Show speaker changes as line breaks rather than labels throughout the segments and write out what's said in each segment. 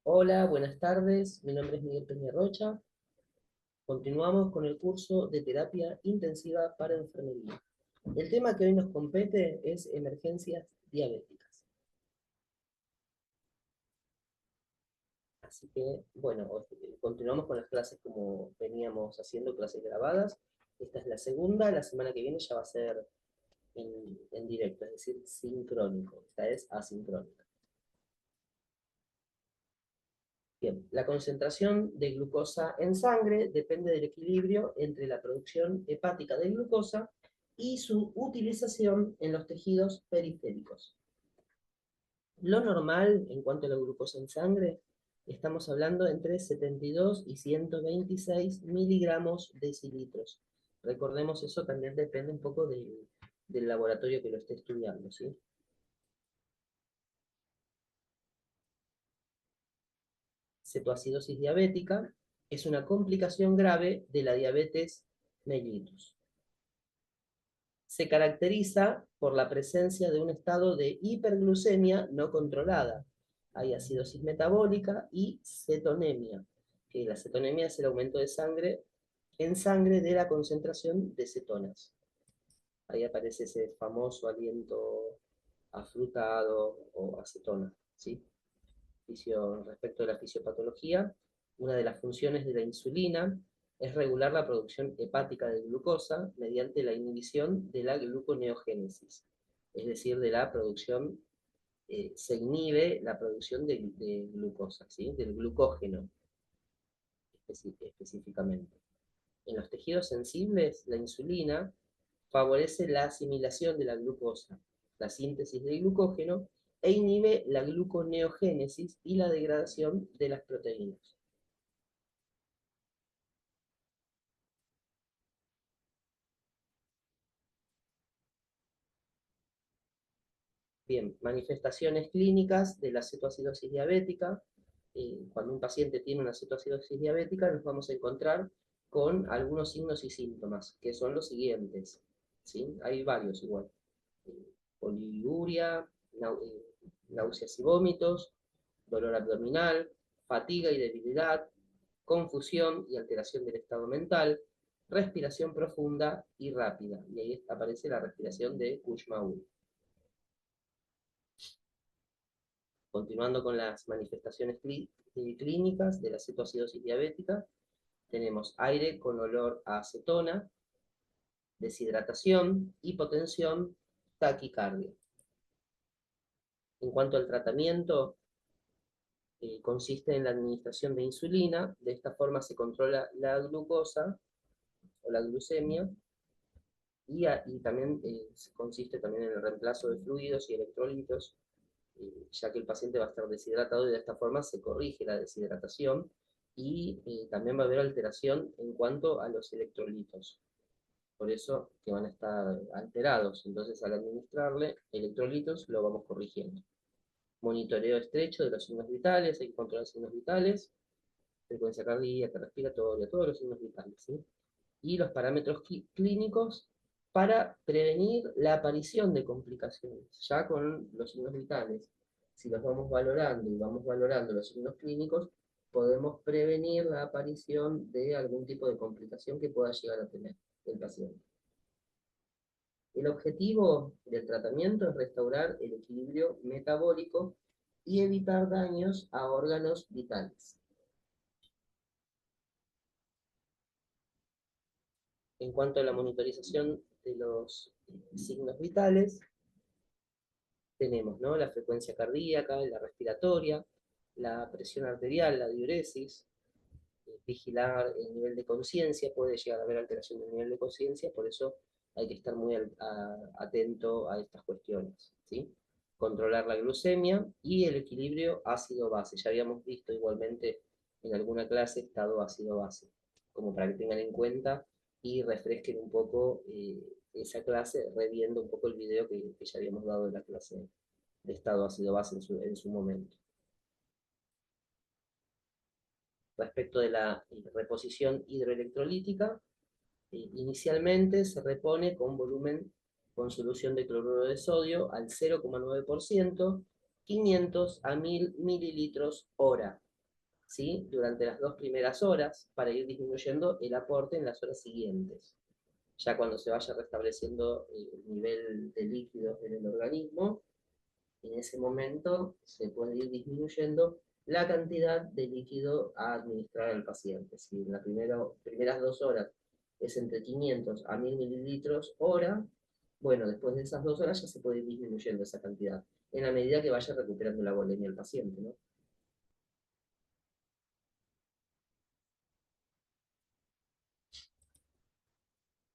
Hola, buenas tardes. Mi nombre es Miguel Peñarrocha. Continuamos con el curso de terapia intensiva para enfermería. El tema que hoy nos compete es emergencias diabéticas. Así que, bueno, continuamos con las clases como veníamos haciendo, clases grabadas. Esta es la segunda, la semana que viene ya va a ser en directo, es decir, sincrónico. Esta es asincrónica. Bien, la concentración de glucosa en sangre depende del equilibrio entre la producción hepática de glucosa y su utilización en los tejidos periféricos. Lo normal en cuanto a la glucosa en sangre, estamos hablando entre 72 y 126 miligramos decilitros. Recordemos, eso también depende un poco del laboratorio que lo esté estudiando, ¿sí? Cetoacidosis diabética es una complicación grave de la diabetes mellitus. Se caracteriza por la presencia de un estado de hiperglucemia no controlada. Hay acidosis metabólica y cetonemia, que la cetonemia es el aumento de sangre en sangre de la concentración de cetonas. Ahí aparece ese famoso aliento afrutado o acetona, ¿sí? Respecto de la fisiopatología, una de las funciones de la insulina es regular la producción hepática de glucosa mediante la inhibición de la gluconeogénesis, es decir, de la producción, se inhibe la producción de glucosa, ¿sí? Del glucógeno específicamente. En los tejidos sensibles, la insulina favorece la asimilación de la glucosa, la síntesis de glucógeno e inhibe la gluconeogénesis y la degradación de las proteínas. Bien, manifestaciones clínicas de la cetoacidosis diabética. Cuando un paciente tiene una cetoacidosis diabética, nos vamos a encontrar con algunos signos y síntomas, que son los siguientes, ¿sí? Hay varios igual. Poliuria, náuseas y vómitos, dolor abdominal, fatiga y debilidad, confusión y alteración del estado mental, respiración profunda y rápida. Y ahí aparece la respiración de Kushmaul. Continuando con las manifestaciones clínicas de la cetoacidosis diabética, tenemos aire con olor a acetona, deshidratación, hipotensión, taquicardia. En cuanto al tratamiento, consiste en la administración de insulina. De esta forma se controla la glucosa o la glucemia, y también consiste también en el reemplazo de fluidos y electrolitos, ya que el paciente va a estar deshidratado, y de esta forma se corrige la deshidratación, y también va a haber alteración en cuanto a los electrolitos. Por eso que van a estar alterados. Entonces, al administrarle electrolitos, lo vamos corrigiendo. Monitoreo estrecho de los signos vitales, hay que controlar signos vitales, frecuencia cardíaca, respiratoria, todos los signos vitales, ¿sí? Y los parámetros clínicos para prevenir la aparición de complicaciones, ya con los signos vitales. Si los vamos valorando y vamos valorando los signos clínicos, podemos prevenir la aparición de algún tipo de complicación que pueda llegar a tener el paciente. El objetivo del tratamiento es restaurar el equilibrio metabólico y evitar daños a órganos vitales. En cuanto a la monitorización de los signos vitales, tenemos, ¿no?, la frecuencia cardíaca, la respiratoria, la presión arterial, la diuresis, vigilar el nivel de conciencia. Puede llegar a haber alteración del nivel de conciencia, por eso hay que estar muy atento a estas cuestiones, ¿sí? Controlar la glucemia y el equilibrio ácido-base. Ya habíamos visto igualmente en alguna clase estado ácido-base, como para que tengan en cuenta y refresquen un poco esa clase, reviendo un poco el video que ya habíamos dado de la clase de estado ácido-base en su momento. Respecto de la reposición hidroelectrolítica, inicialmente se repone con volumen con solución de cloruro de sodio al 0,9%, 500 a 1000 mililitros hora. ¿sí? Durante las 2 primeras horas para ir disminuyendo el aporte en las horas siguientes. Ya cuando se vaya restableciendo el nivel de líquidos en el organismo, en ese momento se puede ir disminuyendo la cantidad de líquido a administrar al paciente. Si en las primeras 2 horas es entre 500 a 1000 mililitros hora, bueno, después de esas 2 horas ya se puede ir disminuyendo esa cantidad, en la medida que vaya recuperando la volemia el paciente, ¿no?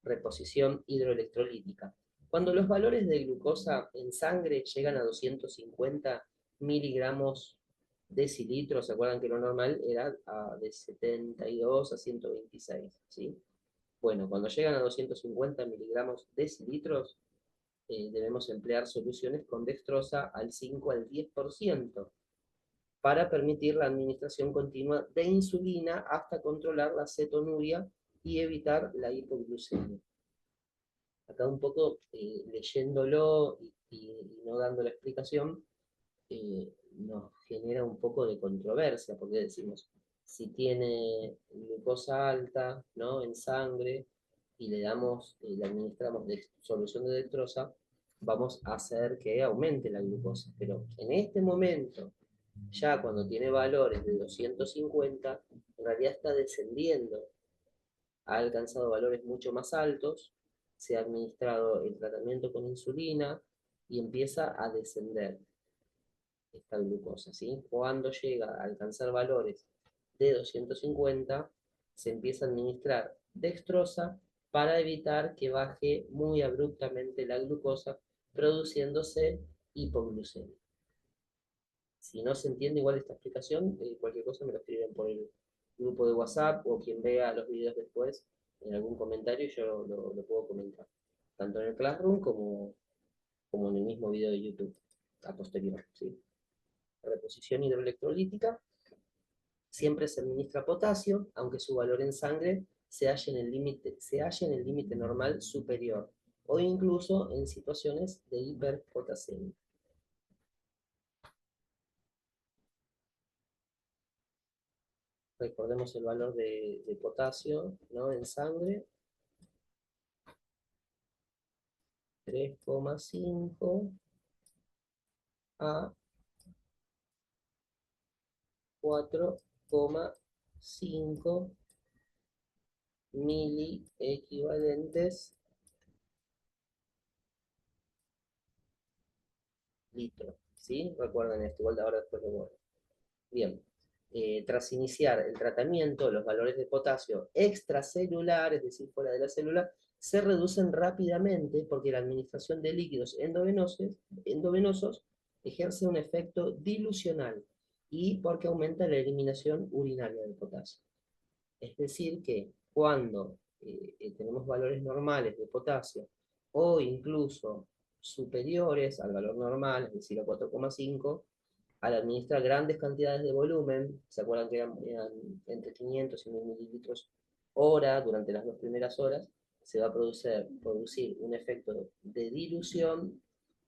Reposición hidroelectrolítica. Cuando los valores de glucosa en sangre llegan a 250 miligramos decilitros, ¿se acuerdan que lo normal era de 72 a 126? ¿Sí? Bueno, cuando llegan a 250 miligramos decilitros, debemos emplear soluciones con dextrosa al 5 al 10% para permitir la administración continua de insulina hasta controlar la cetonuria y evitar la hipoglucemia. Acá un poco leyéndolo y no dando la explicación, nos genera un poco de controversia, porque decimos, si tiene glucosa alta, ¿no? En sangre, y le administramos solución de dextrosa, vamos a hacer que aumente la glucosa. Pero en este momento, ya cuando tiene valores de 250, en realidad está descendiendo, ha alcanzado valores mucho más altos, se ha administrado el tratamiento con insulina y empieza a descender esta glucosa, ¿sí? Cuando llega a alcanzar valores de 250, se empieza a administrar dextrosa para evitar que baje muy abruptamente la glucosa, produciéndose hipoglucemia. Si no se entiende igual esta explicación, cualquier cosa me lo escriben por el grupo de WhatsApp o quien vea los videos después en algún comentario, yo lo puedo comentar, tanto en el Classroom como en el mismo video de YouTube, a posterior. ¿Sí? Reposición hidroelectrolítica, siempre se administra potasio, aunque su valor en sangre se halle en el límite normal superior, o incluso en situaciones de hiperpotasemia. Recordemos el valor de potasio, ¿no? En sangre, 3,5 a 4,5 mili equivalentes litros. ¿Sí? Recuerden esto, igual de ahora después lo vuelvo. Bien. Tras iniciar el tratamiento, los valores de potasio extracelular, es decir, fuera de la célula, se reducen rápidamente porque la administración de líquidos endovenosos ejerce un efecto dilucional y porque aumenta la eliminación urinaria de potasio. Es decir, que cuando tenemos valores normales de potasio o incluso superiores al valor normal, es decir, a 4,5, al administrar grandes cantidades de volumen, ¿se acuerdan que eran entre 500 y 1000 mililitros hora durante las 2 primeras horas? Se va a producir un efecto de dilución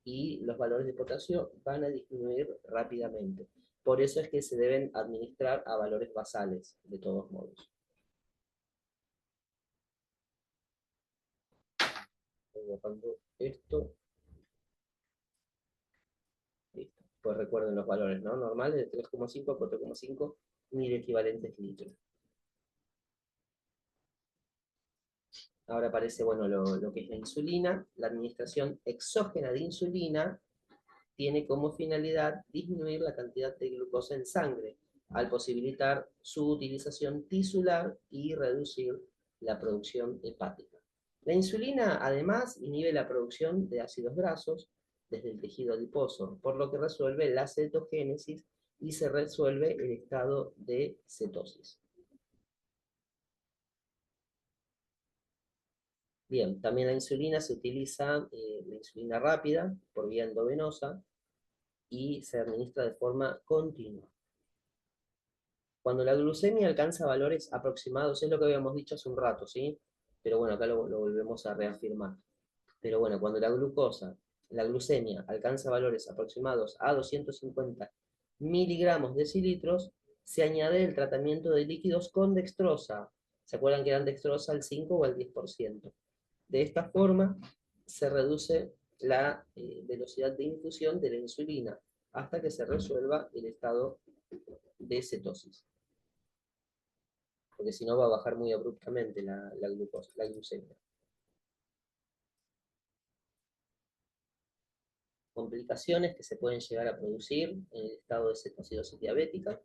y los valores de potasio van a disminuir rápidamente. Por eso es que se deben administrar a valores basales, de todos modos. Estoy borrando esto. Listo. Pues recuerden los valores, ¿no? Normales de 3,5 a 4,5 mil equivalentes litros. Ahora aparece, bueno, lo que es la insulina. La administración exógena de insulina tiene como finalidad disminuir la cantidad de glucosa en sangre, al posibilitar su utilización tisular y reducir la producción hepática. La insulina, además, inhibe la producción de ácidos grasos desde el tejido adiposo, por lo que resuelve la cetogénesis y se resuelve el estado de cetosis. Bien, también la insulina se utiliza, la insulina rápida, por vía endovenosa, y se administra de forma continua. Cuando la glucemia alcanza valores aproximados, es lo que habíamos dicho hace un rato, ¿sí? Pero bueno, acá lo volvemos a reafirmar. Pero bueno, cuando la glucemia alcanza valores aproximados a 250 miligramos decilitros, se añade el tratamiento de líquidos con dextrosa. ¿Se acuerdan que eran dextrosa al 5 o al 10%? De esta forma se reduce la velocidad de infusión de la insulina hasta que se resuelva el estado de cetosis. Porque si no va a bajar muy abruptamente la glucosa, la glucemia. Complicaciones que se pueden llegar a producir en el estado de cetoacidosis diabética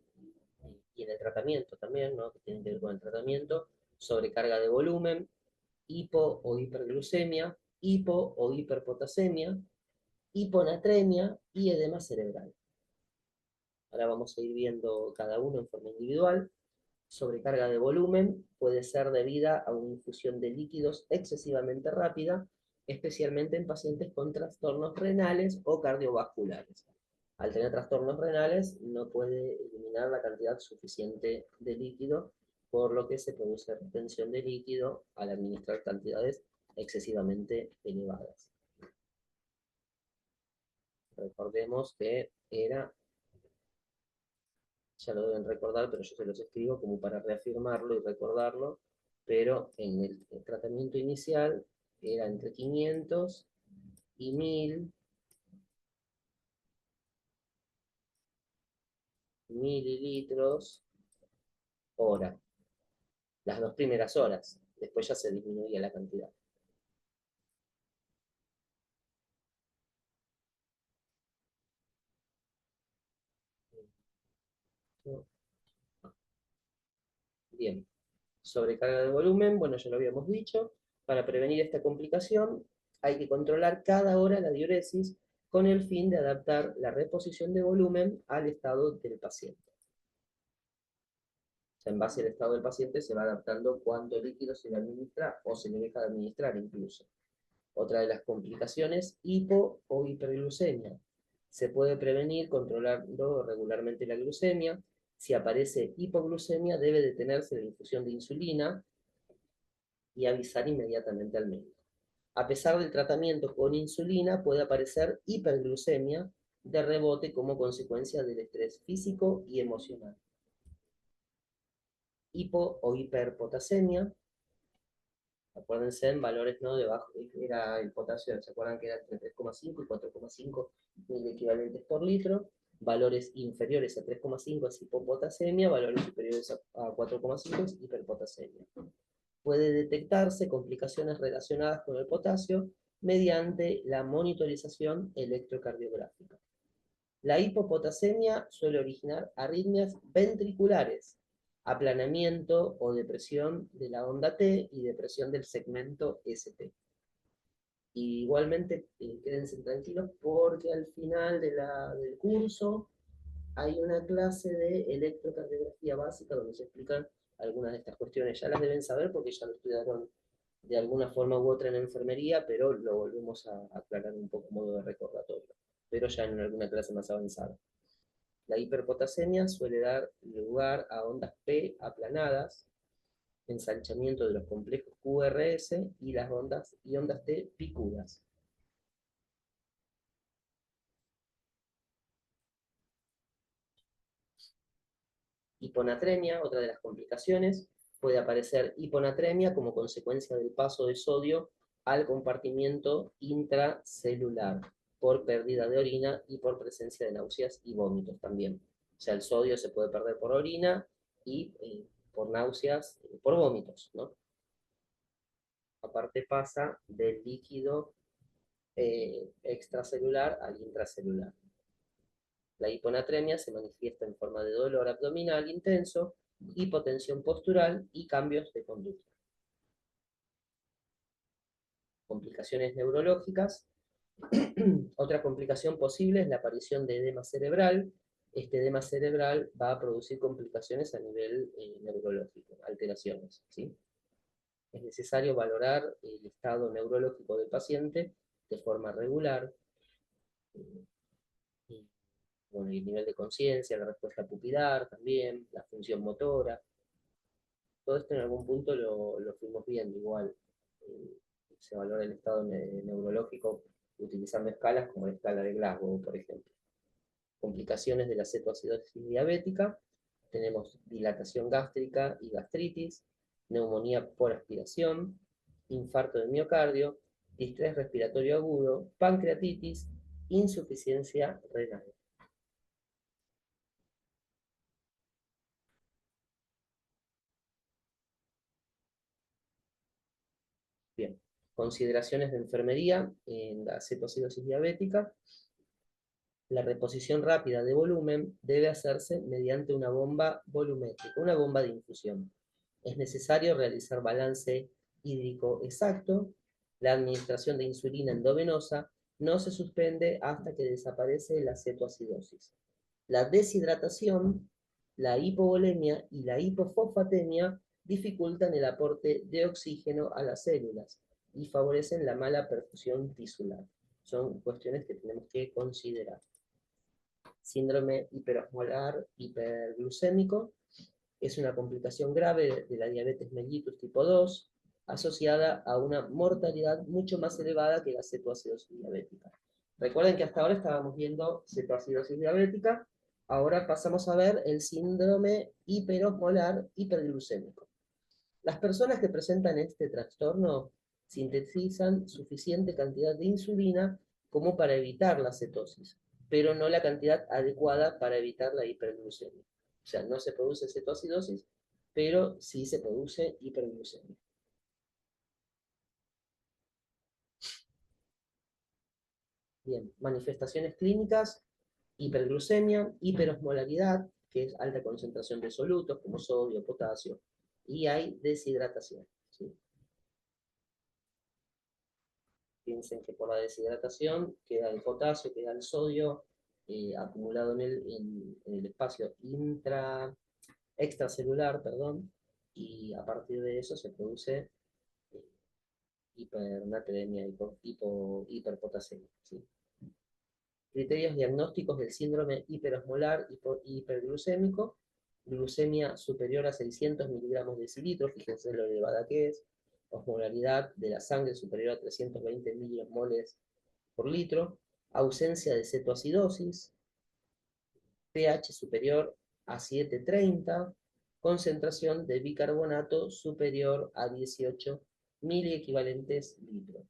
y en el tratamiento también, ¿no? Que tienen que ver con el tratamiento, sobrecarga de volumen, hipo o hiperglucemia, hipo o hiperpotasemia, hiponatremia y edema cerebral. Ahora vamos a ir viendo cada uno en forma individual. Sobrecarga de volumen puede ser debida a una infusión de líquidos excesivamente rápida, especialmente en pacientes con trastornos renales o cardiovasculares. Al tener trastornos renales no puede eliminar la cantidad suficiente de líquido, por lo que se produce retención de líquido al administrar cantidades excesivamente elevadas. Recordemos que era, ya lo deben recordar, pero yo se los escribo como para reafirmarlo y recordarlo, pero en el tratamiento inicial era entre 500 y 1000 mililitros hora, las 2 primeras horas, después ya se disminuía la cantidad. Bien, sobrecarga de volumen, bueno, ya lo habíamos dicho. Para prevenir esta complicación hay que controlar cada hora la diuresis con el fin de adaptar la reposición de volumen al estado del paciente. O sea, en base al estado del paciente se va adaptando cuánto líquido se le administra o se le deja de administrar incluso. Otra de las complicaciones, hipo o hiperglucemia. Se puede prevenir controlando regularmente la glucemia. Si aparece hipoglucemia, debe detenerse la infusión de insulina y avisar inmediatamente al médico. A pesar del tratamiento con insulina, puede aparecer hiperglucemia de rebote como consecuencia del estrés físico y emocional. Hipo o hiperpotasemia, acuérdense en valores no debajo, era el potasio, ¿se acuerdan que era entre 3,5 y 4,5 mil equivalentes por litro? Valores inferiores a 3,5 es hipopotasemia, valores superiores a 4,5 es hiperpotasemia. Puede detectarse complicaciones relacionadas con el potasio mediante la monitorización electrocardiográfica. La hipopotasemia suele originar arritmias ventriculares, aplanamiento o depresión de la onda T y depresión del segmento ST. Y igualmente, quédense tranquilos porque al final del curso hay una clase de electrocardiografía básica donde se explican algunas de estas cuestiones. Ya las deben saber porque ya lo estudiaron de alguna forma u otra en enfermería, pero lo volvemos a aclarar un poco modo de recordatorio, pero ya en alguna clase más avanzada. La hiperpotasemia suele dar lugar a ondas P aplanadas, ensanchamiento de los complejos QRS y las ondas T picudas. Hiponatremia, otra de las complicaciones, puede aparecer hiponatremia como consecuencia del paso de sodio al compartimiento intracelular por pérdida de orina y por presencia de náuseas y vómitos también. O sea, el sodio se puede perder por orina y por náuseas, por vómitos, ¿no? Aparte pasa del líquido extracelular al intracelular. La hiponatremia se manifiesta en forma de dolor abdominal intenso, hipotensión postural y cambios de conducta. Complicaciones neurológicas. Otra complicación posible es la aparición de edema cerebral. Este edema cerebral va a producir complicaciones a nivel neurológico, alteraciones, ¿sí? Es necesario valorar el estado neurológico del paciente de forma regular, y, bueno, el nivel de conciencia, la respuesta pupilar también, la función motora. Todo esto en algún punto lo fuimos viendo igual. Se valora el estado neurológico utilizando escalas como la escala de Glasgow, por ejemplo. Complicaciones de la cetoacidosis diabética. tenemos dilatación gástrica y gastritis, neumonía por aspiración, infarto de miocardio, distrés respiratorio agudo, pancreatitis, insuficiencia renal. Bien, consideraciones de enfermería en la cetoacidosis diabética. La reposición rápida de volumen debe hacerse mediante una bomba volumétrica, una bomba de infusión. Es necesario realizar balance hídrico exacto. La administración de insulina endovenosa no se suspende hasta que desaparece la cetoacidosis. La deshidratación, la hipovolemia y la hipofosfatemia dificultan el aporte de oxígeno a las células y favorecen la mala perfusión tisular. Son cuestiones que tenemos que considerar. Síndrome hiperosmolar hiperglucémico es una complicación grave de la diabetes mellitus tipo 2, asociada a una mortalidad mucho más elevada que la cetoacidosis diabética. Recuerden que hasta ahora estábamos viendo cetoacidosis diabética, ahora pasamos a ver el síndrome hiperosmolar hiperglucémico. Las personas que presentan este trastorno sintetizan suficiente cantidad de insulina como para evitar la cetosis, pero no la cantidad adecuada para evitar la hiperglucemia. O sea, no se produce cetoacidosis, pero sí se produce hiperglucemia. Bien, manifestaciones clínicas: hiperglucemia, hiperosmolaridad, que es alta concentración de solutos como sodio, potasio, y hay deshidratación, ¿sí? Piensen que por la deshidratación queda el potasio, queda el sodio acumulado en el espacio extracelular, perdón, y a partir de eso se produce eh, hipernatremia, hiperpotasemia, ¿sí? Criterios diagnósticos del síndrome hiperosmolar hiperglucémico: glucemia superior a 600 miligramos de decilitro, fíjense lo elevada que es; osmolaridad de la sangre superior a 320 milimoles por litro; ausencia de cetoacidosis; pH superior a 730; concentración de bicarbonato superior a 18 miliequivalentes litro.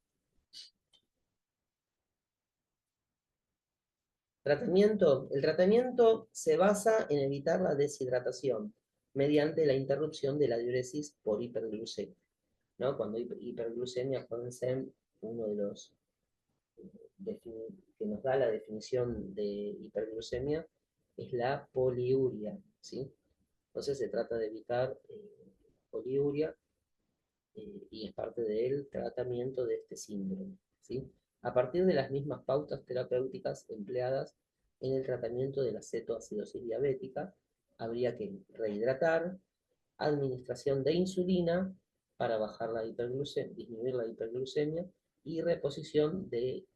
Tratamiento. El tratamiento se basa en evitar la deshidratación mediante la interrupción de la diuresis por hiperglucemia, ¿no? Cuando hay hiperglucemia, acuérdense, uno de los que nos da la definición de hiperglucemia es la poliuria, ¿sí? Entonces se trata de evitar poliuria y es parte del tratamiento de este síndrome, ¿sí? A partir de las mismas pautas terapéuticas empleadas en el tratamiento de la cetoacidosis diabética, habría que rehidratar, administración de insulina para bajar la hiperglucemia, disminuir la hiperglucemia, y reposición de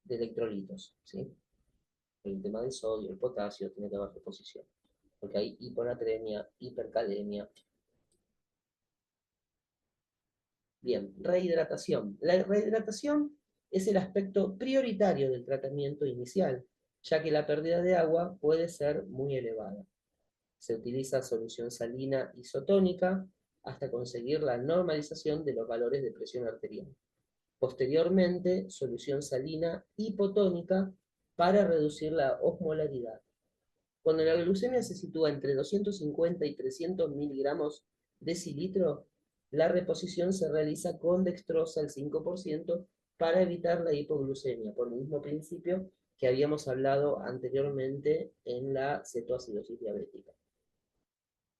electrolitos, ¿sí? El tema del sodio, el potasio, tiene que haber reposición, porque hay hiponatremia, hipercalemia. Bien, rehidratación. La rehidratación es el aspecto prioritario del tratamiento inicial, ya que la pérdida de agua puede ser muy elevada. Se utiliza solución salina isotónica hasta conseguir la normalización de los valores de presión arterial. Posteriormente, solución salina hipotónica para reducir la osmolaridad. Cuando la glucemia se sitúa entre 250 y 300 miligramos decilitro, la reposición se realiza con dextrosa al 5% para evitar la hipoglucemia, por el mismo principio que habíamos hablado anteriormente en la cetoacidosis diabética,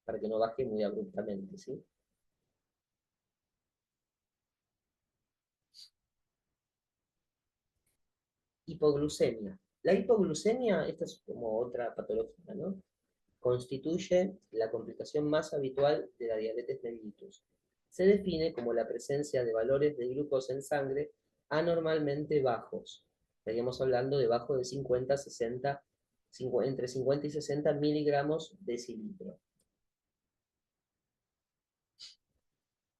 para que no baje muy abruptamente, ¿sí? Hipoglucemia. La hipoglucemia, esta es como otra patología, ¿no? Constituye la complicación más habitual de la diabetes mellitus. Se define como la presencia de valores de glucosa en sangre anormalmente bajos. Estaríamos hablando de bajo de 50 a 60, entre 50 y 60 miligramos decilitro.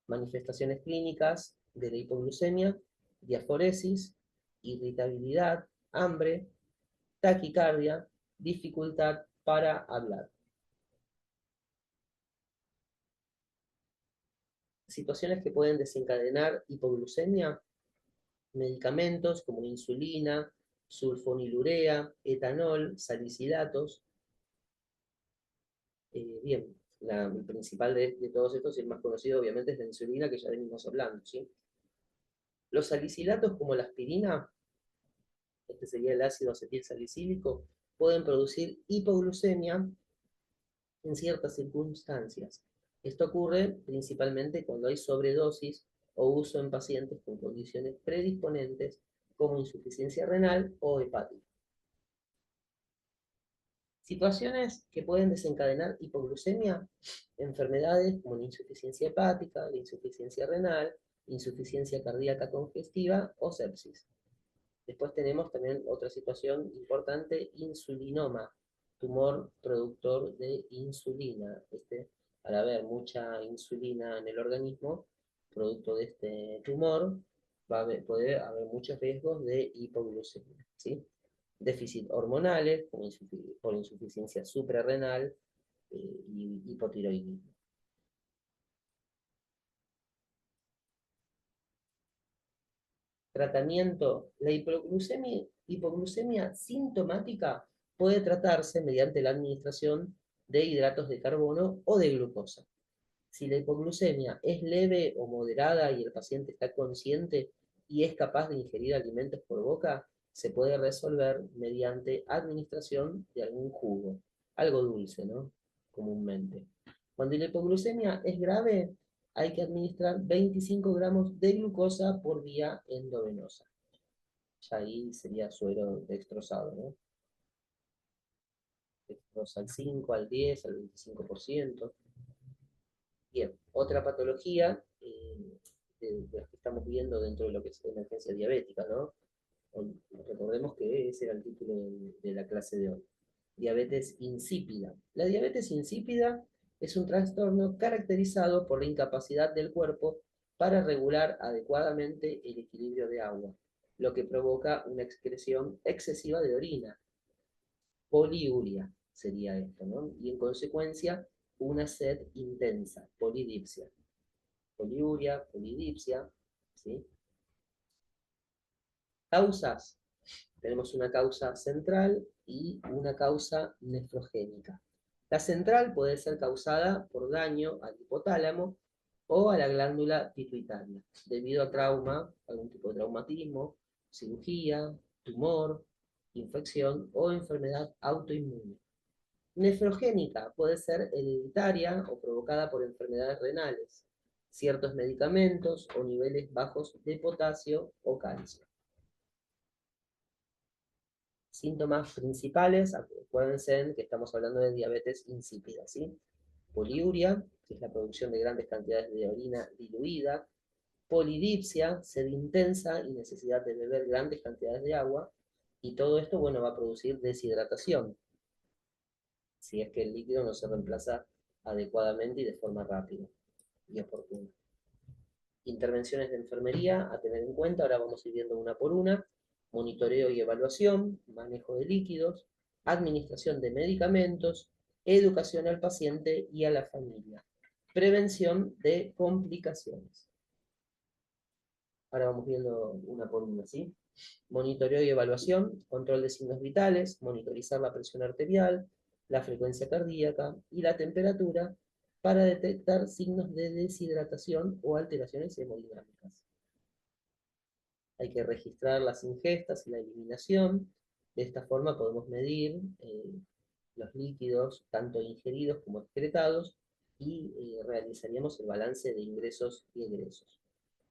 Manifestaciones clínicas de la hipoglucemia: diaforesis, irritabilidad, hambre, taquicardia, dificultad para hablar. Situaciones que pueden desencadenar hipoglucemia: medicamentos como insulina, sulfonilurea, etanol, salicilatos. Bien, el principal de todos estos, y el más conocido obviamente, es la insulina, que ya venimos hablando, ¿sí? Los salicilatos, como la aspirina, este sería el ácido acetilsalicílico, pueden producir hipoglucemia en ciertas circunstancias. Esto ocurre principalmente cuando hay sobredosis o uso en pacientes con condiciones predisponentes como insuficiencia renal o hepática. Situaciones que pueden desencadenar hipoglucemia: enfermedades como la insuficiencia hepática, la insuficiencia renal, insuficiencia cardíaca congestiva o sepsis. Después tenemos también otra situación importante: insulinoma, tumor productor de insulina. Al haber mucha insulina en el organismo, producto de este tumor, puede haber muchos riesgos de hipoglucemia, ¿sí? Déficit hormonales, como por insuficiencia suprarrenal y hipotiroidismo. Tratamiento: la hipoglucemia sintomática puede tratarse mediante la administración de hidratos de carbono o de glucosa. Si la hipoglucemia es leve o moderada y el paciente está consciente y es capaz de ingerir alimentos por boca, se puede resolver mediante administración de algún jugo, algo dulce, ¿no? Comúnmente. Cuando la hipoglucemia es grave, hay que administrar 25 gramos de glucosa por vía endovenosa. Ya ahí sería suero destrozado, ¿no? Destroza al 5, al 10, al 25%. Bien, otra patología de las que estamos viendo dentro de lo que es emergencia diabética, ¿no? Recordemos que ese era el título de la clase de hoy. Diabetes insípida. La diabetes insípida es un trastorno caracterizado por la incapacidad del cuerpo para regular adecuadamente el equilibrio de agua, lo que provoca una excreción excesiva de orina. Poliuria sería esto, ¿no? Y en consecuencia, una sed intensa, polidipsia. Poliuria, polidipsia, ¿sí? Causas: tenemos una causa central y una causa nefrogénica. La central puede ser causada por daño al hipotálamo o a la glándula pituitaria, debido a trauma, algún tipo de traumatismo, cirugía, tumor, infección o enfermedad autoinmune. Nefrogénica puede ser hereditaria o provocada por enfermedades renales, ciertos medicamentos o niveles bajos de potasio o calcio. Síntomas principales: acuérdense que estamos hablando de diabetes insípida, ¿sí? Poliuria, que es la producción de grandes cantidades de orina diluida. Polidipsia, sed intensa y necesidad de beber grandes cantidades de agua. Y todo esto, bueno, va a producir deshidratación, si es que el líquido no se reemplaza adecuadamente y de forma rápida y oportuna. Intervenciones de enfermería a tener en cuenta, ahora vamos a ir viendo una por una: monitoreo y evaluación, manejo de líquidos, administración de medicamentos, educación al paciente y a la familia, prevención de complicaciones. Ahora vamos viendo una por una, ¿sí? Monitoreo y evaluación: control de signos vitales, monitorizar la presión arterial, la frecuencia cardíaca y la temperatura para detectar signos de deshidratación o alteraciones hemodinámicas. Hay que registrar las ingestas y la eliminación. De esta forma podemos medir los líquidos, tanto ingeridos como excretados, y realizaríamos el balance de ingresos y egresos.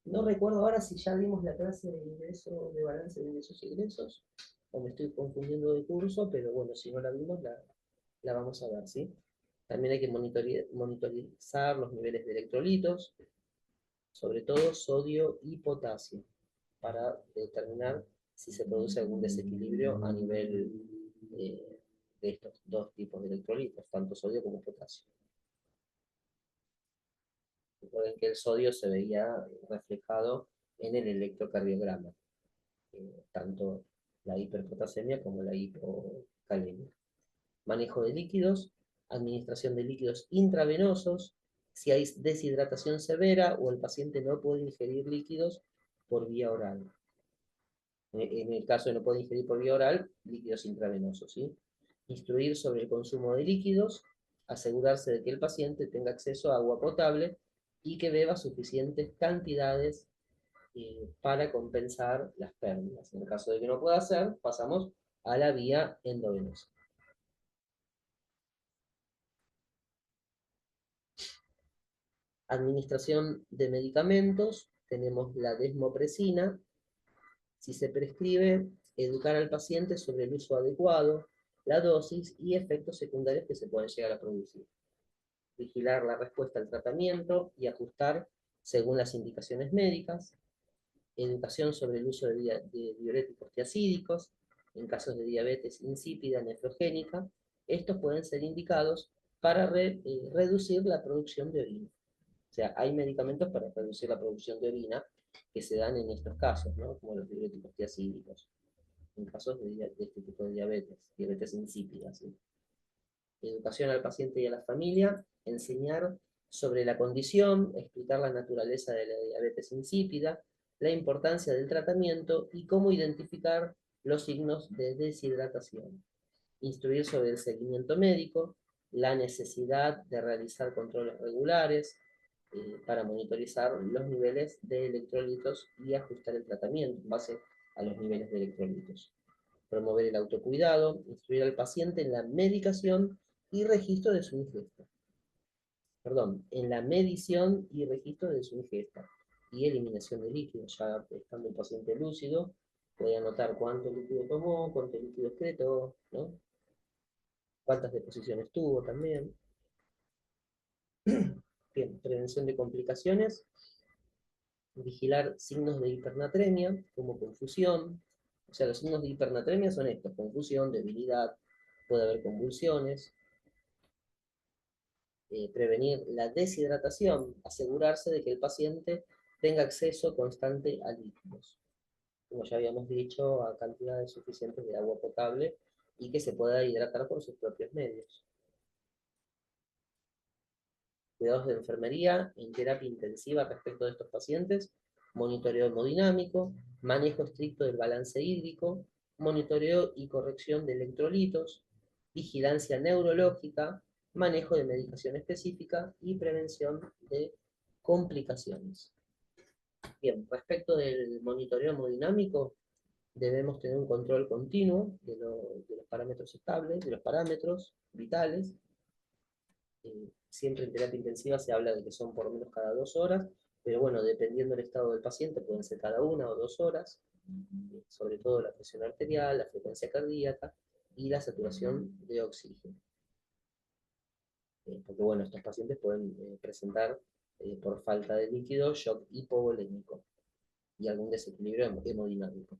No recuerdo ahora si ya vimos la clase de balance de ingresos y egresos, o me estoy confundiendo de curso, pero bueno, si no la vimos, la vamos a ver, ¿sí? También hay que monitorizar los niveles de electrolitos, sobre todo sodio y potasio, para determinar si se produce algún desequilibrio a nivel de estos dos tipos de electrolitos, tanto sodio como potasio. Recuerden que el sodio se veía reflejado en el electrocardiograma, tanto la hiperpotasemia como la hipocalemia. manejo de líquidos, administración de líquidos intravenosos, si hay deshidratación severa o el paciente no puede ingerir líquidos por vía oral. En el caso de no poder ingerir por vía oral, líquidos intravenosos, ¿sí? Instruir sobre el consumo de líquidos, asegurarse de que el paciente tenga acceso a agua potable y que beba suficientes cantidades para compensar las pérdidas. En el caso de que no pueda hacer, pasamos a la vía endovenosa. Administración de medicamentos, tenemos la desmopresina. Si se prescribe, educar al paciente sobre el uso adecuado, la dosis y efectos secundarios que se pueden llegar a producir. Vigilar la respuesta al tratamiento y ajustar según las indicaciones médicas. Educación sobre el uso de diuréticos tiacídicos en casos de diabetes insípida nefrogénica. Estos pueden ser indicados para reducir la producción de orina. O sea, hay medicamentos para reducir la producción de orina que se dan en estos casos, ¿no? Como los diuréticos tiacídicos, en casos de este tipo de diabetes insípida, ¿sí? Educación al paciente y a la familia, enseñar sobre la condición, explicar la naturaleza de la diabetes insípida, la importancia del tratamiento y cómo identificar los signos de deshidratación. Instruir sobre el seguimiento médico, la necesidad de realizar controles regulares para monitorizar los niveles de electrolitos y ajustar el tratamiento en base a los niveles de electrolitos. Promover el autocuidado, instruir al paciente en la medicación y registro de su ingesta. Perdón, en la medición y registro de su ingesta y eliminación de líquidos. Ya estando el paciente lúcido, puede anotar cuánto líquido tomó, cuánto líquido excretó, ¿no? Cuántas deposiciones tuvo también. Bien, prevención de complicaciones. Vigilar signos de hipernatremia, como confusión. O sea, los signos de hipernatremia son estos: confusión, debilidad, puede haber convulsiones. Prevenir la deshidratación, asegurarse de que el paciente tenga acceso constante a líquidos, como ya habíamos dicho, a cantidades suficientes de agua potable y que se pueda hidratar por sus propios medios. Cuidados de enfermería en terapia intensiva respecto de estos pacientes, monitoreo hemodinámico, manejo estricto del balance hídrico, monitoreo y corrección de electrolitos, vigilancia neurológica, manejo de medicación específica y prevención de complicaciones. Bien, respecto del monitoreo hemodinámico, debemos tener un control continuo de los parámetros estables, de los parámetros vitales. Siempre en terapia intensiva se habla de que son por lo menos cada 2 horas, pero bueno, dependiendo del estado del paciente, pueden ser cada 1 o 2 horas, sobre todo la presión arterial, la frecuencia cardíaca y la saturación de oxígeno. Porque bueno, estos pacientes pueden presentar por falta de líquido shock hipovolémico y algún desequilibrio hemodinámico.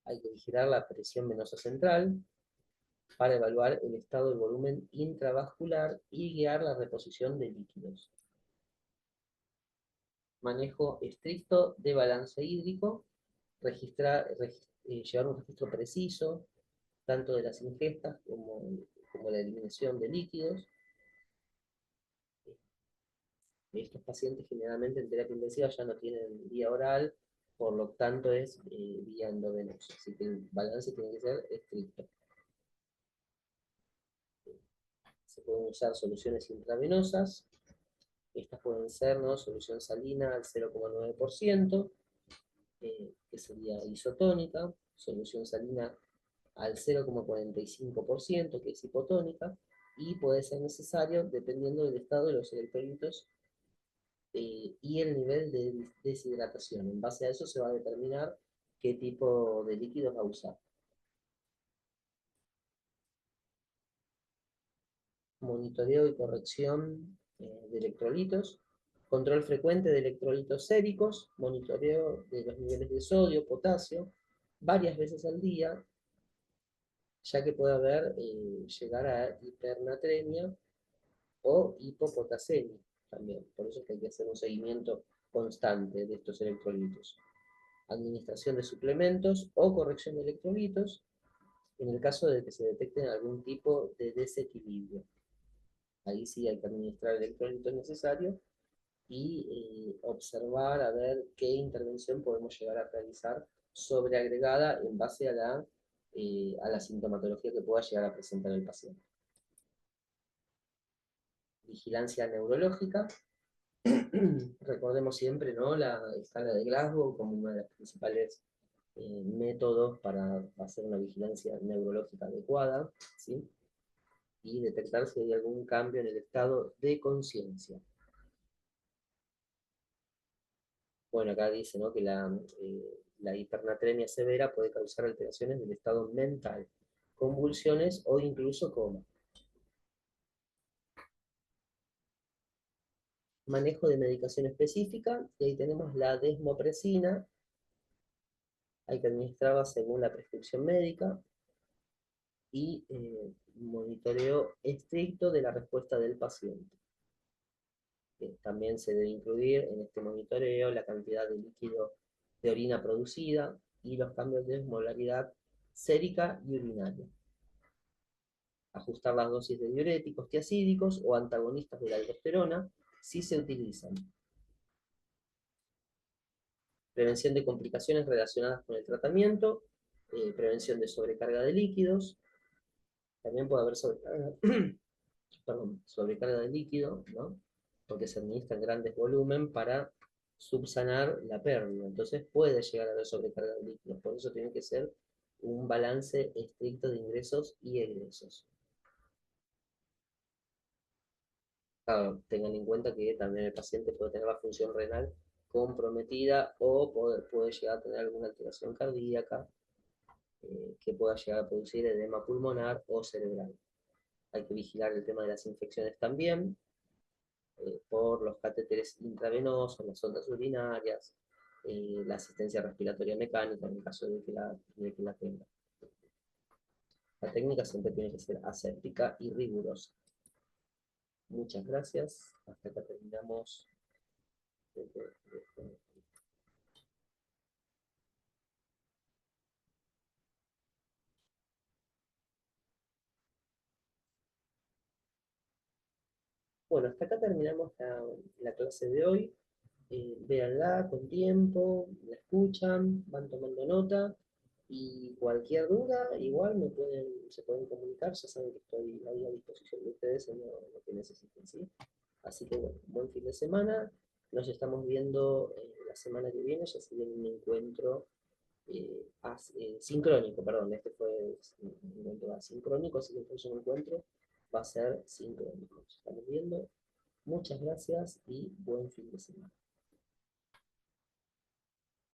Hay que vigilar la presión venosa central para evaluar el estado del volumen intravascular y guiar la reposición de líquidos. Manejo estricto de balance hídrico, llevar un registro preciso, tanto de las ingestas como la eliminación de líquidos. Estos pacientes generalmente en terapia intensiva ya no tienen vía oral, por lo tanto es vía endovenosa, así que el balance tiene que ser estricto. Se pueden usar soluciones intravenosas. Estas pueden ser, ¿no?, solución salina al 0,9%, que sería isotónica, solución salina al 0,45%, que es hipotónica, y puede ser necesario dependiendo del estado de los electrolitos y el nivel de deshidratación. En base a eso se va a determinar qué tipo de líquidos va a usar. Monitoreo y corrección de electrolitos, control frecuente de electrolitos séricos, monitoreo de los niveles de sodio, potasio, varias veces al día, ya que puede haber, llegar a hipernatremia o hipopotasemia también. Por eso es que hay que hacer un seguimiento constante de estos electrolitos. Administración de suplementos o corrección de electrolitos, en el caso de que se detecte algún tipo de desequilibrio. Ahí sí hay que administrar el electrolito necesario y observar a ver qué intervención podemos llegar a realizar sobreagregada en base a la sintomatología que pueda llegar a presentar el paciente. Vigilancia neurológica. Recordemos siempre, ¿no?, la escala de Glasgow como uno de los principales métodos para hacer una vigilancia neurológica adecuada, ¿sí? Y detectar si hay algún cambio en el estado de conciencia. Bueno, acá dice, ¿no?, que la hipernatremia severa puede causar alteraciones del estado mental, convulsiones o incluso coma. Manejo de medicación específica, y ahí tenemos la desmopresina, hay que administrarla según la prescripción médica, y monitoreo estricto de la respuesta del paciente. También se debe incluir en este monitoreo la cantidad de líquido de orina producida y los cambios de osmolaridad sérica y urinaria. Ajustar las dosis de diuréticos, tiacídicos o antagonistas de la aldosterona si se utilizan. Prevención de complicaciones relacionadas con el tratamiento, prevención de sobrecarga de líquidos, también puede haber sobrecarga de líquido, ¿no?, porque se administra en grandes volúmenes para subsanar la pérdida. Entonces puede llegar a haber sobrecarga de líquidos. Por eso tiene que ser un balance estricto de ingresos y egresos. Claro, tengan en cuenta que también el paciente puede tener la función renal comprometida o puede llegar a tener alguna alteración cardíaca que pueda llegar a producir edema pulmonar o cerebral. Hay que vigilar el tema de las infecciones también, por los catéteres intravenosos, las ondas urinarias, la asistencia respiratoria mecánica en el caso de que la tenga. La técnica siempre tiene que ser aséptica y rigurosa. Muchas gracias. Hasta acá terminamos. Bueno, hasta acá terminamos la clase de hoy. Véanla con tiempo, la escuchan, van tomando nota, y cualquier duda, igual se pueden comunicar, ya saben que estoy ahí a disposición de ustedes en lo que necesiten, ¿sí? Así que bueno, buen fin de semana, nos estamos viendo la semana que viene, ya se viene un encuentro sincrónico, perdón, este fue un encuentro asincrónico, así que el próximo encuentro va a ser sincrónico. Nos estamos viendo, muchas gracias y buen fin de semana.